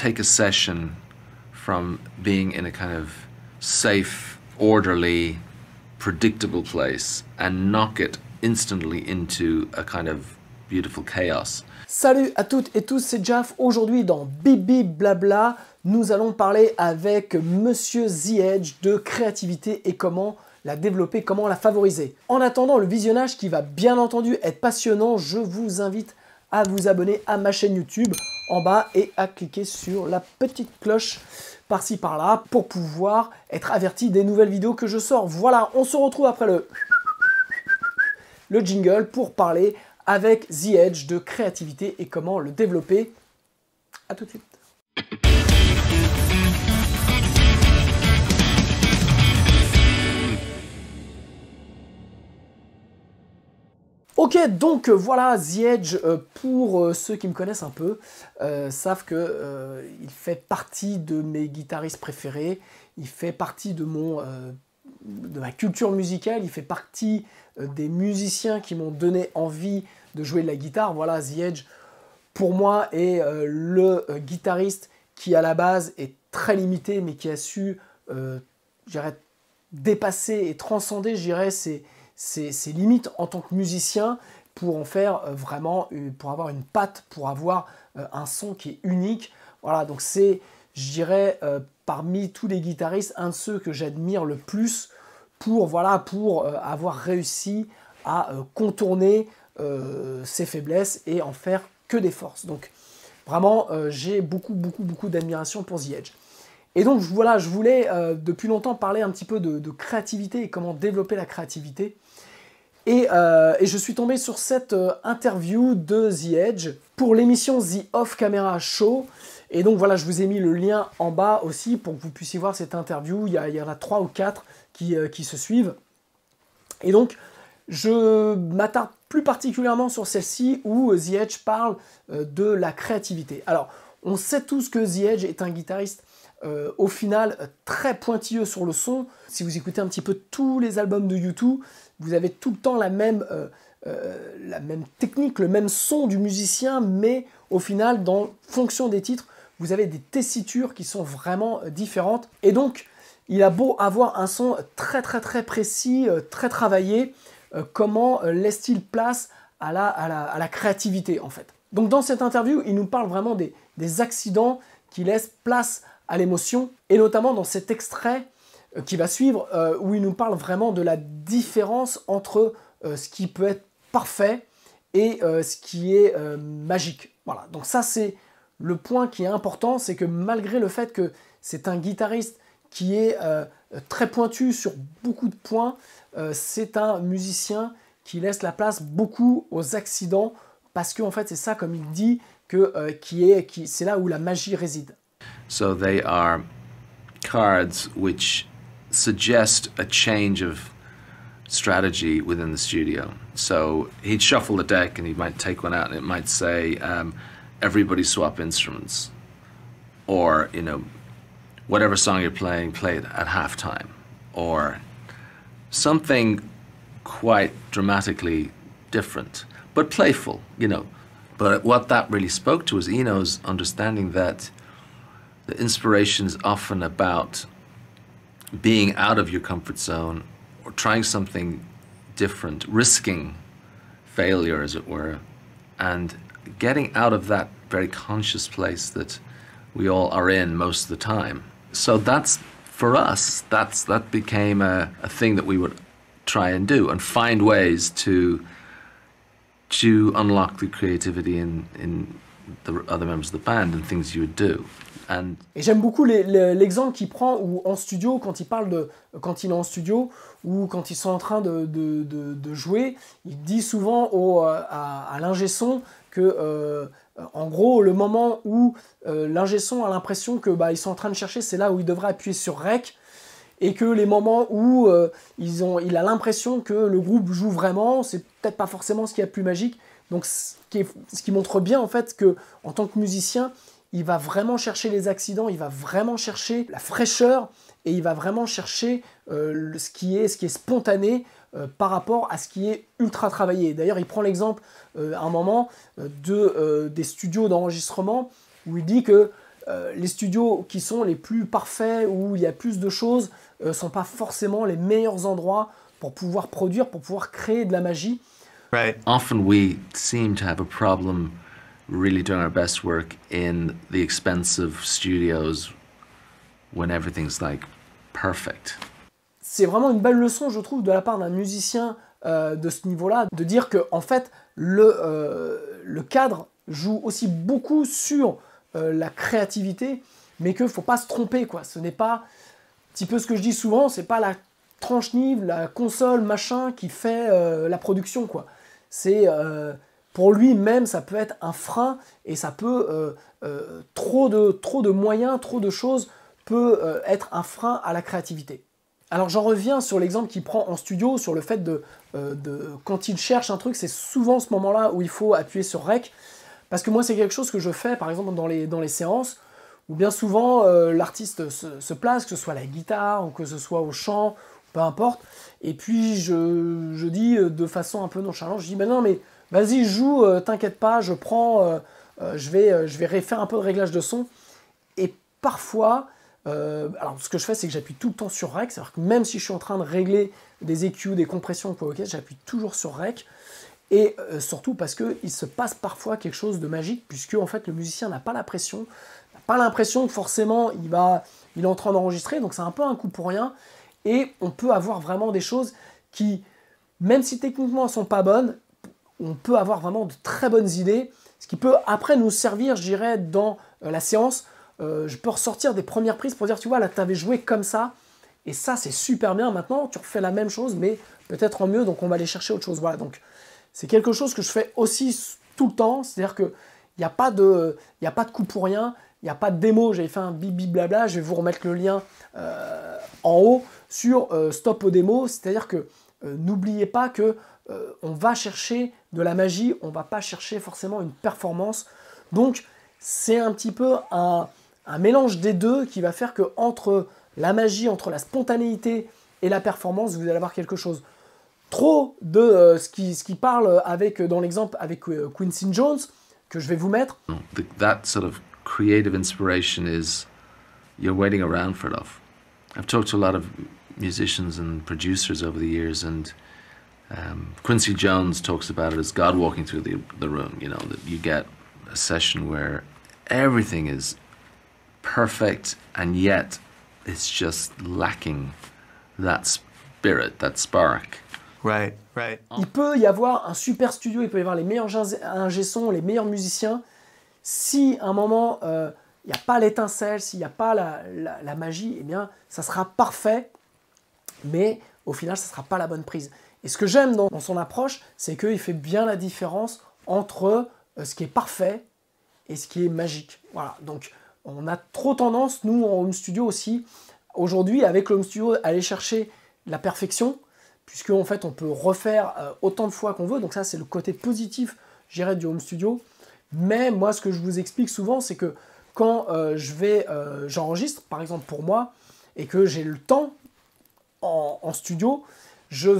take a session from being in a kind of safe, orderly, predictable place and knock it instantly into a kind of beautiful chaos. Salut à toutes et tous, c'est Jaf. Aujourd'hui dans Bibi Blabla, nous allons parler avec Monsieur The Edge de créativité et comment la développer, comment la favoriser. En attendant le visionnage qui va bien entendu être passionnant, je vous invite à vous abonner à ma chaîne YouTube en bas et à cliquer sur la petite cloche par-ci par-là pour pouvoir être averti des nouvelles vidéos que je sors. Voilà, on se retrouve après le jingle pour parler avec The Edge de créativité et comment le développer. A tout de suite. Ok, donc voilà, The Edge, pour ceux qui me connaissent un peu, savent que il fait partie de mes guitaristes préférés, il fait partie de ma culture musicale, il fait partie des musiciens qui m'ont donné envie de jouer de la guitare. Voilà, The Edge, pour moi, est le guitariste qui, à la base, est très limité, mais qui a su, dépasser et transcender, ses limites en tant que musicien pour en faire vraiment, pour avoir une patte, pour avoir un son qui est unique. Voilà, donc c'est, je dirais, parmi tous les guitaristes, un de ceux que j'admire le plus pour avoir réussi à contourner ses faiblesses et en faire que des forces. Donc vraiment, j'ai beaucoup d'admiration pour The Edge. Et donc voilà, je voulais depuis longtemps parler un petit peu de créativité et comment développer la créativité. Et je suis tombé sur cette interview de The Edge pour l'émission The Off Camera Show. Et donc voilà, je vous ai mis le lien en bas aussi pour que vous puissiez voir cette interview. Il y en a 3 ou 4 qui se suivent. Et donc, je m'attarde plus particulièrement sur celle-ci où The Edge parle de la créativité. Alors, on sait tous que The Edge est un guitariste au final très pointilleux sur le son. Si vous écoutez un petit peu tous les albums de U2, vous avez tout le temps la même technique, le même son du musicien, mais au final, dans fonction des titres, vous avez des tessitures qui sont vraiment différentes. Et donc, il a beau avoir un son très précis, très travaillé, comment laisse-t-il place à la créativité en fait. Donc dans cette interview, il nous parle vraiment des accidents qui laissent place à l'émotion, et notamment dans cet extrait qui va suivre, où il nous parle vraiment de la différence entre ce qui peut être parfait et ce qui est magique. Voilà, donc ça c'est le point qui est important, c'est que malgré le fait que c'est un guitariste qui est très pointu sur beaucoup de points, c'est un musicien qui laisse la place beaucoup aux accidents, parce qu'en fait c'est ça, comme il dit, c'est là où la magie réside. So they are cards which suggest a change of strategy within the studio. So he'd shuffle the deck and he might take one out and it might say, everybody swap instruments. Or, you know, whatever song you're playing, play it at halftime. Or something quite dramatically different, but playful, you know. But what that really spoke to was Eno's understanding that the inspiration is often about being out of your comfort zone or trying something different, risking failure, as it were, and getting out of that very conscious place that we all are in most of the time. So that's, for us, that became a thing that we would try and do and find ways to unlock the creativity in the other members of the band and things you would do. Et j'aime beaucoup l'exemple qu'il prend où en studio, quand il est en studio ou quand ils sont en train de jouer, il dit souvent à l'ingé son que, en gros, le moment où l'ingé son a l'impression que ils sont en train de chercher, c'est là où il devrait appuyer sur Rec, et que les moments où il a l'impression que le groupe joue vraiment, c'est peut-être pas forcément ce qu'il y a de plus magique. Donc, ce qui montre bien en fait que en tant que musicien, il va vraiment chercher les accidents, il va vraiment chercher la fraîcheur et il va vraiment chercher ce qui est spontané par rapport à ce qui est ultra travaillé. D'ailleurs, il prend l'exemple à un moment des studios d'enregistrement où il dit que les studios qui sont les plus parfaits, où il y a plus de choses, ne sont pas forcément les meilleurs endroits pour pouvoir produire, pour pouvoir créer de la magie. Right. Often we seem to have a problem really doing our best work in the expensive studios when everything's like perfect. C'est vraiment une belle leçon, je trouve, de la part d'un musicien de ce niveau-là, de dire que en fait, le cadre joue aussi beaucoup sur la créativité, mais qu'il ne faut pas se tromper, quoi. Ce n'est pas, un petit peu ce que je dis souvent, c'est pas la tranche-nive, la console, machin, qui fait la production, quoi. C'est, pour lui-même, ça peut être un frein, et ça peut, trop de moyens, trop de choses, peut être un frein à la créativité. Alors j'en reviens sur l'exemple qu'il prend en studio, sur le fait quand il cherche un truc, c'est souvent ce moment-là où il faut appuyer sur Rec, parce que moi c'est quelque chose que je fais par exemple dans les séances, où bien souvent l'artiste se place, que ce soit à la guitare, ou que ce soit au chant, peu importe, et puis je dis de façon un peu nonchalante, je dis ben non mais vas-y joue, t'inquiète pas, je prends, je vais faire un peu de réglage de son, et parfois... alors ce que je fais c'est que j'appuie tout le temps sur Rec, c'est-à-dire que même si je suis en train de régler des EQ, des compressions, quoi, ok, j'appuie toujours sur Rec, et surtout parce qu'il se passe parfois quelque chose de magique, puisque en fait le musicien n'a pas la pression, n'a pas l'impression que forcément il est en train d'enregistrer, donc c'est un peu un coup pour rien, et on peut avoir vraiment des choses qui, même si techniquement elles sont pas bonnes, on peut avoir vraiment de très bonnes idées, ce qui peut après nous servir, je dirais, dans la séance. Je peux ressortir des premières prises pour dire, tu vois, là, tu avais joué comme ça, et ça, c'est super bien. Maintenant, tu refais la même chose, mais peut-être en mieux, donc on va aller chercher autre chose. Voilà, donc c'est quelque chose que je fais aussi tout le temps, c'est-à-dire qu'il n'y a pas de coup pour rien, il n'y a pas de démo, j'avais fait un bibi blabla, je vais vous remettre le lien en haut sur Stop aux démos, c'est-à-dire que n'oubliez pas que on va chercher de la magie, on ne va pas chercher forcément une performance, donc c'est un petit peu un mélange des deux qui va faire que entre la magie, entre la spontanéité et la performance, vous allez avoir quelque chose. Trop de ce qui parle dans l'exemple avec Quincy Jones, que je vais vous mettre. That sort of creative inspiration is, you're waiting around for love. I've talked to a lot of musicians and producers over the years, and Quincy Jones talks about it as God walking through the room, you know, that you get a session where everything is perfect, and yet it's just lacking that spirit, that spark. Right, right. Il peut y avoir un super studio, il peut y avoir les meilleurs ingé sons, les meilleurs musiciens. Si à un moment, il n'y a pas l'étincelle, s'il n'y a pas la magie, eh bien, ça sera parfait, mais au final, ça ne sera pas la bonne prise. Et ce que j'aime dans son approche, c'est qu'il fait bien la différence entre ce qui est parfait et ce qui est magique. Voilà, donc on a trop tendance, nous en home studio aussi, aujourd'hui avec le home studio, à aller chercher la perfection, puisque en fait on peut refaire autant de fois qu'on veut, donc ça c'est le côté positif, je dirais, du home studio. Mais moi ce que je vous explique souvent, c'est que quand j'enregistre, par exemple pour moi, et que j'ai le temps en studio, je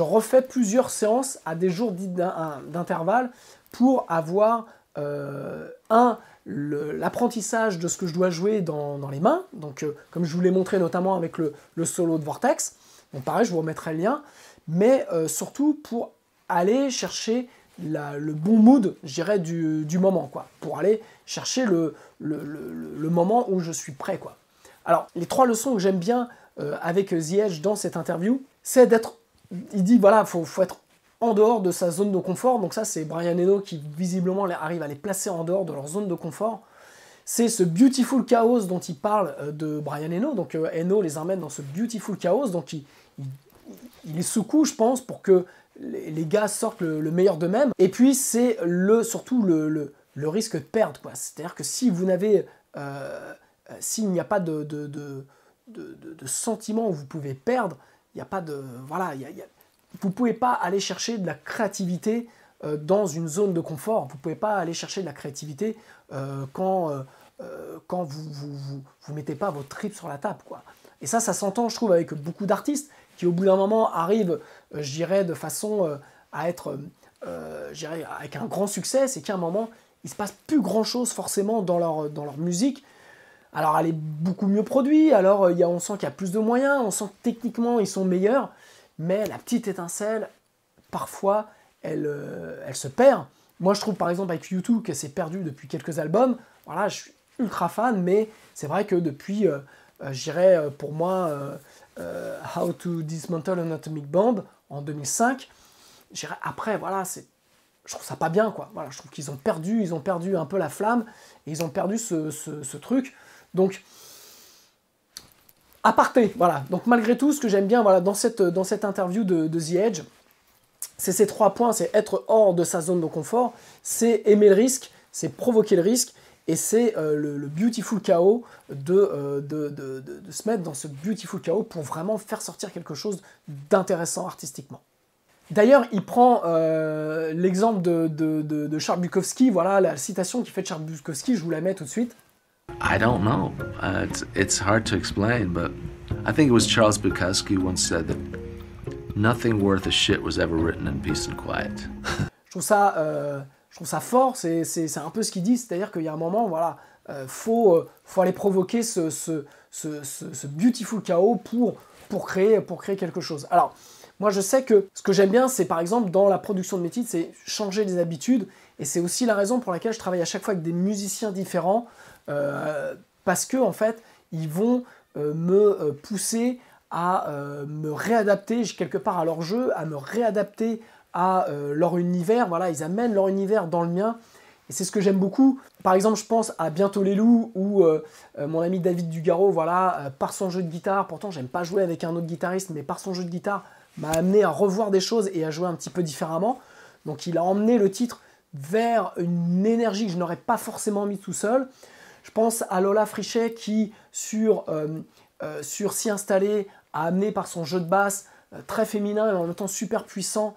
refais plusieurs séances à des jours d'intervalle pour avoir l'apprentissage de ce que je dois jouer dans les mains, donc comme je vous l'ai montré notamment avec le solo de Vortex, donc pareil, je vous remettrai le lien, mais surtout pour aller chercher le bon mood, je dirais, du moment, quoi, pour aller chercher le moment où je suis prêt, quoi. Alors, les 3 leçons que j'aime bien avec The Edge dans cette interview, c'est d'être, il dit, voilà, faut être en dehors de sa zone de confort, donc ça c'est Brian Eno qui visiblement arrive à les placer en dehors de leur zone de confort. C'est ce beautiful chaos dont il parle de Brian Eno, donc Eno les emmène dans ce beautiful chaos, donc il est secoue, je pense, pour que les gars sortent le meilleur d'eux-mêmes. Et puis c'est surtout le risque de perdre, quoi. C'est-à-dire que si vous n'avez, s'il n'y a pas de sentiment où vous pouvez perdre, il n'y a pas de, voilà, vous ne pouvez pas aller chercher de la créativité dans une zone de confort. Vous ne pouvez pas aller chercher de la créativité quand vous mettez pas votre trip sur la table, quoi. Et ça s'entend, je trouve, avec beaucoup d'artistes qui, au bout d'un moment, arrivent, je dirais, de façon à être, je dirais, avec un grand succès. C'est qu'à un moment, il se passe plus grand-chose forcément dans leur musique. Alors elle est beaucoup mieux produite, alors on sent qu'il y a plus de moyens, on sent que techniquement ils sont meilleurs, mais la petite étincelle, parfois, elle se perd. Moi je trouve par exemple avec U2 qu'elle s'est perdue depuis quelques albums. Voilà, je suis ultra fan, mais c'est vrai que depuis, je dirais pour moi, How to Dismantle an Atomic Bomb en 2005, je dirais après, voilà, je trouve ça pas bien, quoi. Voilà, je trouve qu'ils ont perdu un peu la flamme, et ils ont perdu ce truc. Donc, aparté, voilà. Donc malgré tout, ce que j'aime bien, voilà, dans cette interview de The Edge, c'est ces 3 points, c'est être hors de sa zone de confort, c'est aimer le risque, c'est provoquer le risque, et c'est le beautiful chaos de se mettre dans ce beautiful chaos pour vraiment faire sortir quelque chose d'intéressant artistiquement. D'ailleurs, il prend l'exemple de Charles Bukowski, voilà la citation qu'il fait de Charles Bukowski, je vous la mets tout de suite. I don't know. It's hard to explain, but I think it was Charles Bukowski who once said that nothing worth a shit was ever written in peace and quiet. Je trouve ça fort, c'est un peu ce qu'il dit, c'est-à-dire qu'il y a un moment, voilà, faut aller provoquer ce beautiful chaos pour créer quelque chose. Alors, moi je sais que ce que j'aime bien, c'est par exemple dans la production de mes titres, c'est changer les habitudes, et c'est aussi la raison pour laquelle je travaille à chaque fois avec des musiciens différents, parce que en fait, ils vont me pousser à me réadapter quelque part à leur jeu, à me réadapter à leur univers. Voilà, ils amènent leur univers dans le mien, et c'est ce que j'aime beaucoup. Par exemple, je pense à Bientôt les loups, où mon ami David Dugaro, voilà, par son jeu de guitare, pourtant j'aime pas jouer avec un autre guitariste, mais par son jeu de guitare, m'a amené à revoir des choses et à jouer un petit peu différemment. Donc il a emmené le titre vers une énergie que je n'aurais pas forcément mis tout seul. Je pense à Lola Frichet qui, sur S'y installer, a amené par son jeu de basse très féminin et en même temps super puissant,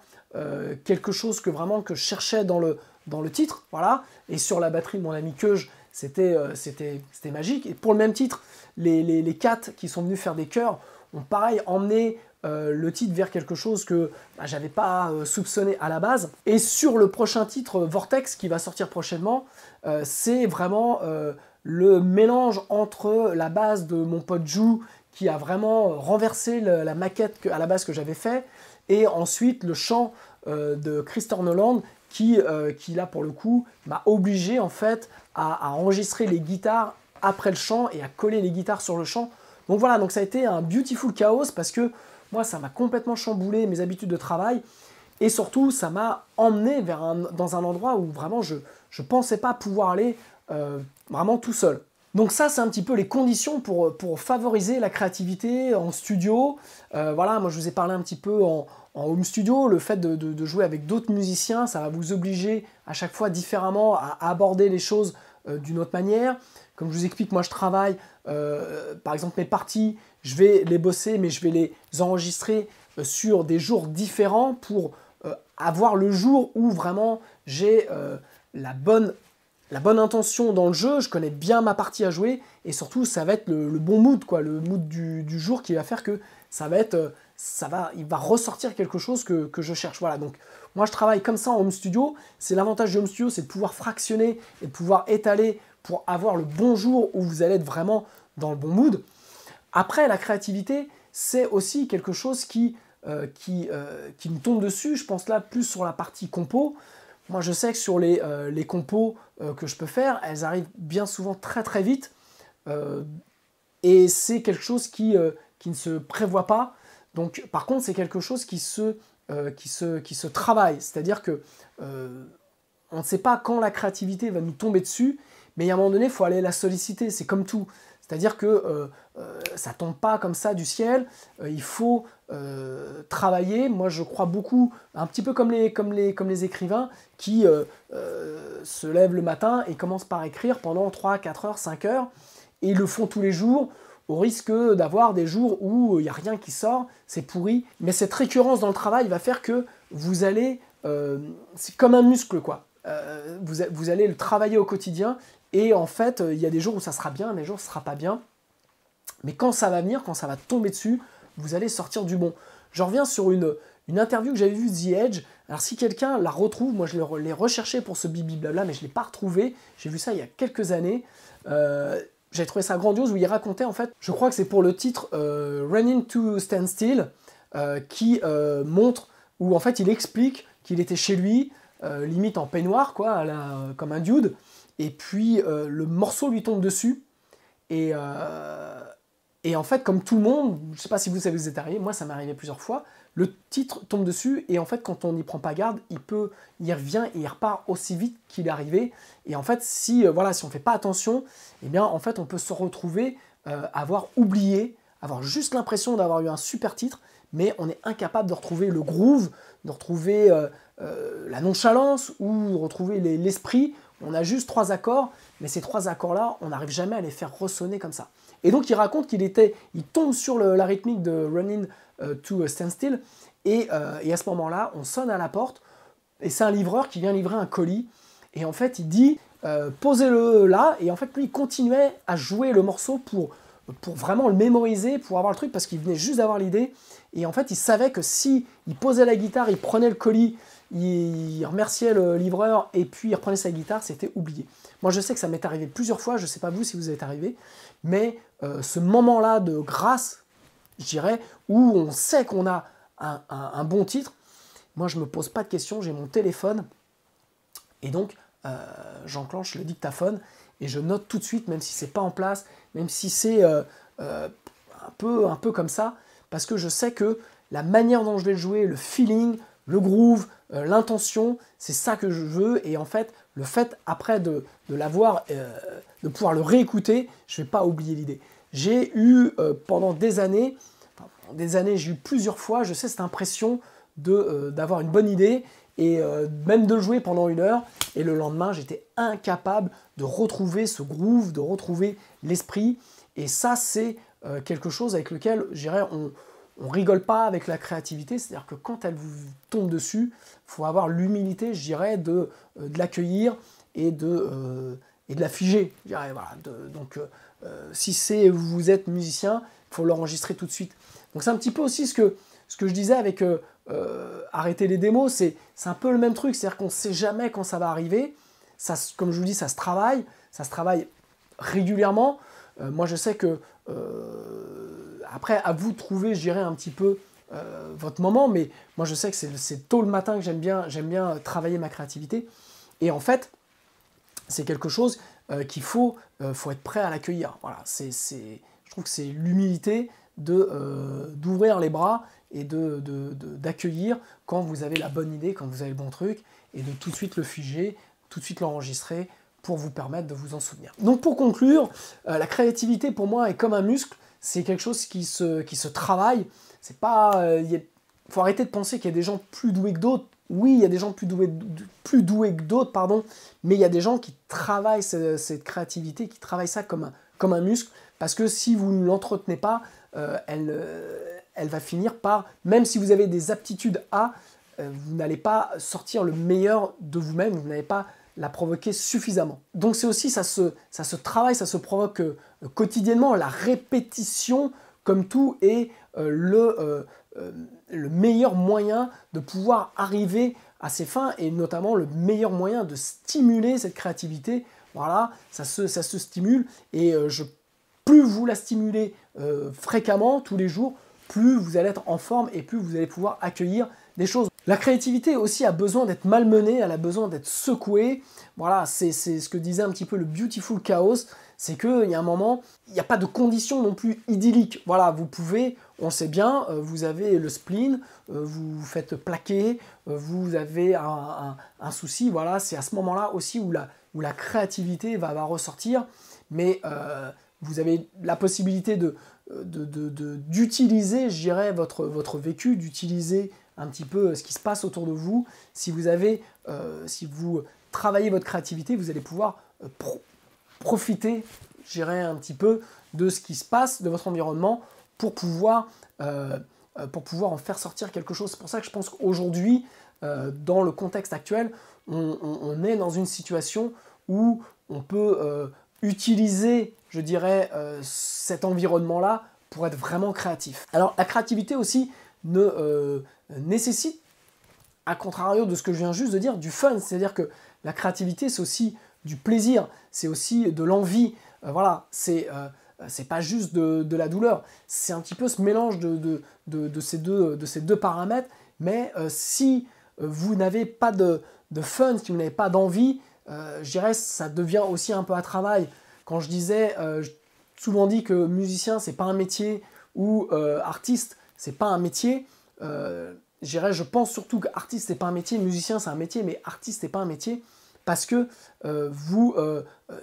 quelque chose que je cherchais dans le titre. Voilà. Et sur la batterie de mon ami Keuge, c'était magique. Et pour le même titre, les Cats qui sont venus faire des chœurs ont pareil emmené le titre vers quelque chose que j'avais pas soupçonné à la base. Et sur le prochain titre, Vortex, qui va sortir prochainement, c'est vraiment le mélange entre la base de mon pote Jou, qui a vraiment renversé la maquette à la base que j'avais fait, et ensuite le chant de Christopher Noland, qui là pour le coup m'a obligé en fait à enregistrer les guitares après le chant et à coller les guitares sur le chant. Donc voilà, donc ça a été un beautiful chaos, parce que moi, ça m'a complètement chamboulé mes habitudes de travail, et surtout, ça m'a emmené dans un endroit où vraiment je ne pensais pas pouvoir aller vraiment tout seul. Donc ça, c'est un petit peu les conditions pour favoriser la créativité en studio. Voilà, moi je vous ai parlé un petit peu en home studio, le fait de jouer avec d'autres musiciens, ça va vous obliger à chaque fois différemment à aborder les choses d'une autre manière. Comme je vous explique, moi je travaille, par exemple mes parties, je vais les bosser, mais je vais les enregistrer sur des jours différents pour avoir le jour où vraiment j'ai la bonne intention dans le jeu, je connais bien ma partie à jouer, et surtout ça va être le bon mood, quoi, le mood du jour qui va faire que il va ressortir quelque chose que je cherche. Voilà, donc moi je travaille comme ça en home studio. C'est l'avantage du home studio, c'est de pouvoir fractionner et de pouvoir étaler pour avoir le bon jour où vous allez être vraiment dans le bon mood. Après, la créativité, c'est aussi quelque chose qui me tombe dessus. Je pense là plus sur la partie compo. Moi, je sais que sur les compos que je peux faire, elles arrivent bien souvent très très vite. Et c'est quelque chose qui ne se prévoit pas. Donc, par contre, c'est quelque chose qui se travaille. C'est-à-dire que on ne sait pas quand la créativité va nous tomber dessus, mais à un moment donné, il faut aller la solliciter. C'est comme tout. C'est-à-dire que ça ne tombe pas comme ça du ciel. Il faut travailler. Moi, je crois beaucoup, un petit peu comme les écrivains qui se lèvent le matin et commencent par écrire pendant 3, 4 heures, 5 heures. Et ils le font tous les jours, au risque d'avoir des jours où il n'y a rien qui sort, c'est pourri. Mais cette récurrence dans le travail va faire que vous allez... c'est comme un muscle, quoi. Vous allez le travailler au quotidien. Et en fait, il y a des jours où ça sera bien, des jours où ça ne sera pas bien. Mais quand ça va venir, quand ça va tomber dessus, vous allez sortir du bon. Je reviens sur une une interview que j'avais vue de The Edge. Alors si quelqu'un la retrouve, moi je l'ai recherché pour ce Bibi Blabla, mais je ne l'ai pas retrouvé. J'ai vu ça il y a quelques années. J'ai trouvé ça grandiose où il racontait en fait, je crois que c'est pour le titre Running to Stand Still, qui montre, où en fait il explique qu'il était chez lui, limite en peignoir, quoi, comme un dude, et puis le morceau lui tombe dessus. Et en fait, comme tout le monde, je ne sais pas si vous savez, vous êtes arrivé, moi ça m'est arrivé plusieurs fois, le titre tombe dessus et en fait quand on n'y prend pas garde, il revient et il repart aussi vite qu'il est arrivé. Et en fait, si on ne fait pas attention, eh bien en fait on peut se retrouver avoir oublié, avoir juste l'impression d'avoir eu un super titre, mais on est incapable de retrouver le groove, de retrouver la nonchalance ou de retrouver l'esprit. On a juste 3 accords, mais ces 3 accords-là, on n'arrive jamais à les faire ressonner comme ça. Et donc il raconte il tombe sur la rythmique de Running to Standstill, et à ce moment-là, on sonne à la porte, et c'est un livreur qui vient livrer un colis, et en fait il dit posez-le là, et en fait lui il continuait à jouer le morceau pour vraiment le mémoriser, pour avoir le truc, parce qu'il venait juste d'avoir l'idée, et en fait il savait que si il posait la guitare, il prenait le colis, il remerciait le livreur et puis il reprenait sa guitare, c'était oublié. Moi je sais que ça m'est arrivé plusieurs fois, je ne sais pas vous si vous êtes arrivé, mais ce moment-là de grâce, je dirais, où on sait qu'on a un bon titre, moi je ne me pose pas de questions, j'ai mon téléphone et donc j'enclenche le dictaphone et je note tout de suite, même si c'est pas en place, même si c'est un peu comme ça, parce que je sais que la manière dont je vais le jouer, le feeling, le groove, l'intention, c'est ça que je veux. Et en fait, le fait après de l'avoir, de pouvoir le réécouter, je ne vais pas oublier l'idée. J'ai eu pendant des années, j'ai eu plusieurs fois, je sais, cette impression d'avoir une bonne idée et même de le jouer pendant 1 heure. Et le lendemain, j'étais incapable de retrouver ce groove, de retrouver l'esprit. Et ça, c'est quelque chose avec lequel, je dirais, on rigole pas avec la créativité, c'est-à-dire que quand elle vous tombe dessus, il faut avoir l'humilité, je dirais, de l'accueillir et de la figer. Je dirais, voilà, donc, si vous êtes musicien, il faut l'enregistrer tout de suite. Donc c'est un petit peu aussi ce que je disais avec arrêter les démos, c'est un peu le même truc, c'est-à-dire qu'on ne sait jamais quand ça va arriver. Ça, comme je vous dis, ça se travaille régulièrement. Moi je sais que après, à vous de trouver, je dirais, un petit peu votre moment, mais moi je sais que c'est tôt le matin que j'aime bien travailler ma créativité. Et en fait, c'est quelque chose qu'il faut être prêt à l'accueillir. Voilà, je trouve que c'est l'humilité d'ouvrir les bras et d'accueillir quand vous avez la bonne idée, quand vous avez le bon truc, et de tout de suite le figer, tout de suite l'enregistrer pour vous permettre de vous en souvenir. Donc pour conclure, la créativité pour moi est comme un muscle. C'est quelque chose qui se travaille. C'est pas, faut arrêter de penser qu'il y a des gens plus doués que d'autres. Oui, il y a des gens plus doués que d'autres, pardon, mais il y a des gens qui travaillent cette créativité, qui travaillent ça comme un muscle, parce que si vous ne l'entretenez pas, elle va finir par, même si vous avez des aptitudes vous n'allez pas sortir le meilleur de vous-même, vous n'allez pas la provoquer suffisamment. Donc c'est aussi, ça se travaille, ça se provoque quotidiennement. La répétition, comme tout, est le meilleur moyen de pouvoir arriver à ses fins, et notamment le meilleur moyen de stimuler cette créativité. Voilà, ça se stimule, et plus vous la stimulez fréquemment, tous les jours, plus vous allez être en forme et plus vous allez pouvoir accueillir des choses. La créativité aussi a besoin d'être malmenée, elle a besoin d'être secouée. Voilà, c'est ce que disait un petit peu le Beautiful Chaos, c'est qu'il y a un moment, il n'y a pas de conditions non plus idylliques. Voilà, vous pouvez, on le sait bien, vous avez le spleen, vous vous faites plaquer, vous avez un souci, voilà, c'est à ce moment-là aussi où la créativité va ressortir, mais vous avez la possibilité d'utiliser, je dirais, votre vécu, d'utiliser un petit peu ce qui se passe autour de vous. Si vous travaillez votre créativité, vous allez pouvoir profiter, je dirais, un petit peu de ce qui se passe, de votre environnement, pour pouvoir en faire sortir quelque chose. C'est pour ça que je pense qu'aujourd'hui, dans le contexte actuel, on est dans une situation où on peut utiliser, je dirais, cet environnement-là pour être vraiment créatif. Alors la créativité aussi nécessite, à contrario de ce que je viens juste de dire, du fun. C'est-à-dire que la créativité, c'est aussi du plaisir, c'est aussi de l'envie. Voilà, c'est pas juste de la douleur. C'est un petit peu ce mélange de ces deux paramètres. Mais si vous n'avez pas de fun, si vous n'avez pas d'envie, je dirais ça devient aussi un peu un travail. Quand je disais, souvent dit que musicien, c'est pas un métier, ou artiste, c'est pas un métier. Je pense surtout qu'artiste, c'est pas un métier, musicien, c'est un métier, mais artiste, c'est pas un métier. Parce que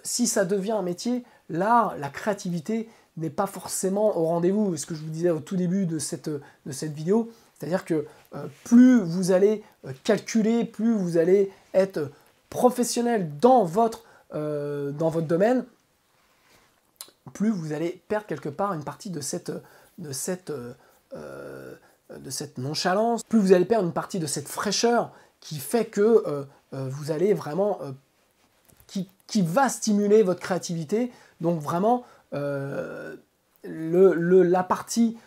si ça devient un métier, l'art, la créativité n'est pas forcément au rendez-vous. Ce que je vous disais au tout début de cette vidéo, c'est-à-dire que plus vous allez calculer, plus vous allez être professionnel dans votre domaine, plus vous allez perdre quelque part une partie de cette nonchalance, plus vous allez perdre une partie de cette fraîcheur qui fait que vous allez vraiment... qui va stimuler votre créativité. Donc vraiment, la partie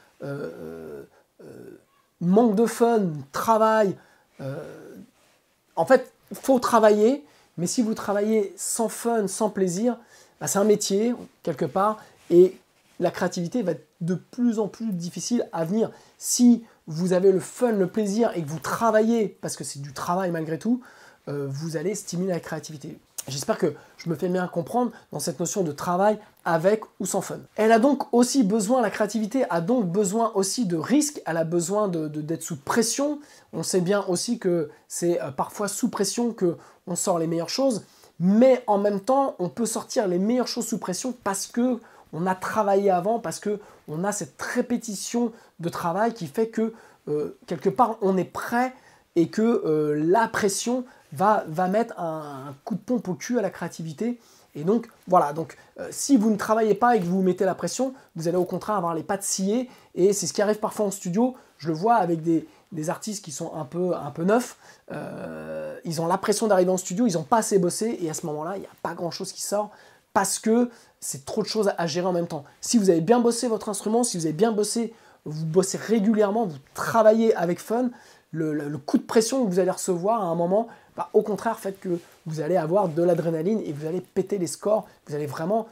manque de fun, travail, en fait, il faut travailler, mais si vous travaillez sans fun, sans plaisir, bah, c'est un métier, quelque part, et la créativité va être de plus en plus difficile à venir. Si vous avez le fun, le plaisir, et que vous travaillez, parce que c'est du travail malgré tout, vous allez stimuler la créativité. J'espère que je me fais bien comprendre dans cette notion de travail avec ou sans fun. Elle a donc aussi besoin, la créativité a donc besoin aussi de risque, elle a besoin d'être sous pression. On sait bien aussi que c'est parfois sous pression qu'on sort les meilleures choses, mais en même temps, on peut sortir les meilleures choses sous pression parce que on a travaillé avant, parce qu'on a cette répétition de travail qui fait que quelque part on est prêt et que la pression va mettre un coup de pompe au cul à la créativité. Et donc, voilà, si vous ne travaillez pas et que vous mettez la pression, vous allez au contraire avoir les pattes sciées. Et c'est ce qui arrive parfois en studio. Je le vois avec des artistes qui sont un peu neufs. Ils ont la pression d'arriver en studio, ils n'ont pas assez bossé. Et à ce moment-là, il n'y a pas grand-chose qui sort parce que c'est trop de choses à gérer en même temps. Si vous avez bien bossé votre instrument, si vous avez bien bossé, vous bossez régulièrement, vous travaillez avec fun, le coup de pression que vous allez recevoir à un moment va au contraire fait que vous allez avoir de l'adrénaline et vous allez péter les scores, vous allez vraiment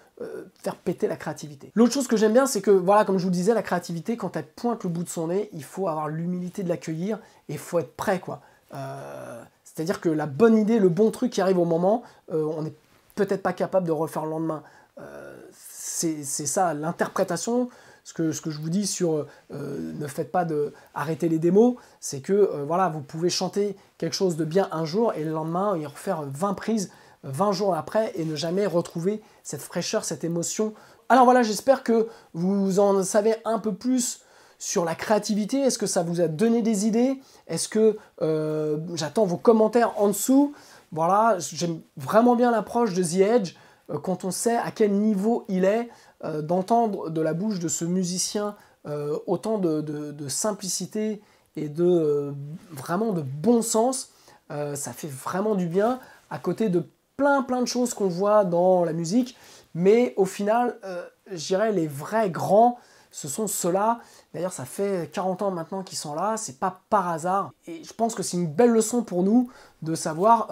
faire péter la créativité. L'autre chose que j'aime bien, c'est que, voilà, comme je vous le disais, la créativité, quand elle pointe le bout de son nez, il faut avoir l'humilité de l'accueillir et il faut être prêt, quoi. C'est-à-dire que la bonne idée, le bon truc qui arrive au moment, on n'est peut-être pas capable de refaire le lendemain. C'est ça, l'interprétation. Ce que je vous dis sur ne faites pas arrêter les démos, c'est que voilà, vous pouvez chanter quelque chose de bien un jour et le lendemain y refaire 20 prises 20 jours après et ne jamais retrouver cette fraîcheur, cette émotion. Alors voilà, j'espère que vous en savez un peu plus sur la créativité. Est-ce que ça vous a donné des idées? Est-ce que j'attends vos commentaires en dessous? Voilà, j'aime vraiment bien l'approche de The Edge quand on sait à quel niveau il est. D'entendre de la bouche de ce musicien autant de simplicité et vraiment de bon sens, ça fait vraiment du bien à côté de plein de choses qu'on voit dans la musique, mais au final, je dirais les vrais grands, ce sont ceux-là. D'ailleurs, ça fait 40 ans maintenant qu'ils sont là, c'est pas par hasard, et je pense que c'est une belle leçon pour nous de savoir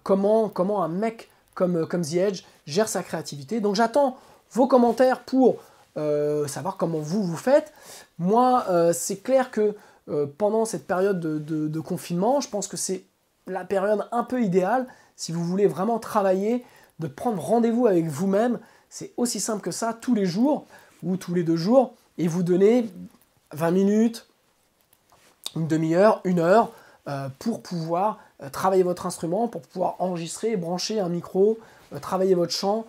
comment un mec comme The Edge gère sa créativité. Donc j'attends vos commentaires pour savoir comment vous faites. Moi, c'est clair que pendant cette période de confinement, je pense que c'est la période un peu idéale si vous voulez vraiment travailler, de prendre rendez-vous avec vous-même. C'est aussi simple que ça, tous les jours ou tous les 2 jours, et vous donnez 20 minutes, une demi-heure, 1 heure pour pouvoir travailler votre instrument, pour pouvoir enregistrer, brancher un micro, travailler votre chant,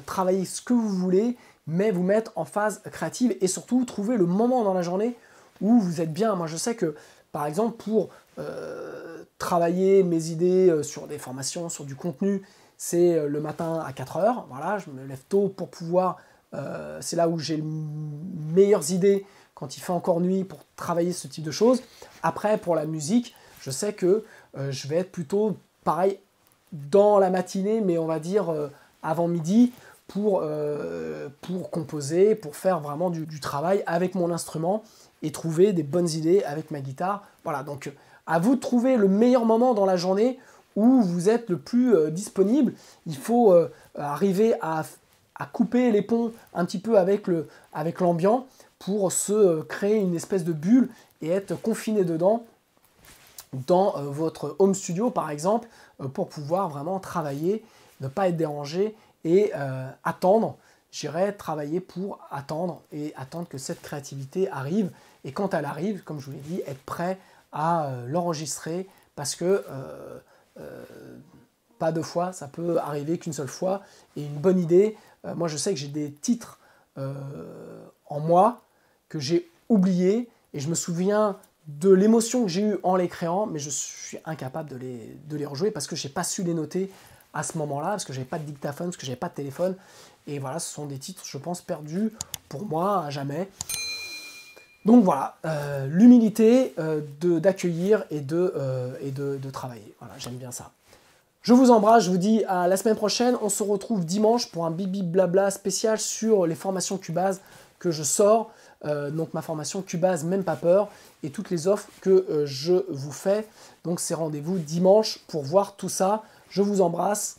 travailler ce que vous voulez, mais vous mettre en phase créative et surtout trouver le moment dans la journée où vous êtes bien. Moi, je sais que, par exemple, pour travailler mes idées sur des formations, sur du contenu, c'est le matin à 4 heures. Voilà, je me lève tôt pour pouvoir... c'est là où j'ai les meilleures idées quand il fait encore nuit pour travailler ce type de choses. Après, pour la musique, je sais que je vais être plutôt pareil dans la matinée, mais on va dire avant midi, pour composer, pour faire vraiment du travail avec mon instrument et trouver des bonnes idées avec ma guitare. Voilà, donc à vous de trouver le meilleur moment dans la journée où vous êtes le plus disponible. Il faut arriver à couper les ponts un petit peu avec l'ambiant pour se créer une espèce de bulle et être confiné dedans dans votre home studio par exemple pour pouvoir vraiment travailler, ne pas être dérangé et attendre. J'irai travailler pour attendre et attendre que cette créativité arrive. Et quand elle arrive, comme je vous l'ai dit, être prêt à l'enregistrer parce que pas deux fois, ça peut arriver qu'une seule fois. Et une bonne idée, moi je sais que j'ai des titres en moi que j'ai oubliés et je me souviens de l'émotion que j'ai eue en les créant, mais je suis incapable de les rejouer parce que je n'ai pas su les noter à ce moment-là, parce que j'avais pas de dictaphone, parce que j'avais pas de téléphone. Et voilà, ce sont des titres, je pense, perdus pour moi à jamais. Donc voilà, l'humilité d'accueillir et de travailler. Voilà, j'aime bien ça. Je vous embrasse, je vous dis à la semaine prochaine. On se retrouve dimanche pour un bibi blabla spécial sur les formations Cubase que je sors. Donc ma formation Cubase, même pas peur, et toutes les offres que je vous fais. Donc c'est rendez-vous dimanche pour voir tout ça. Je vous embrasse.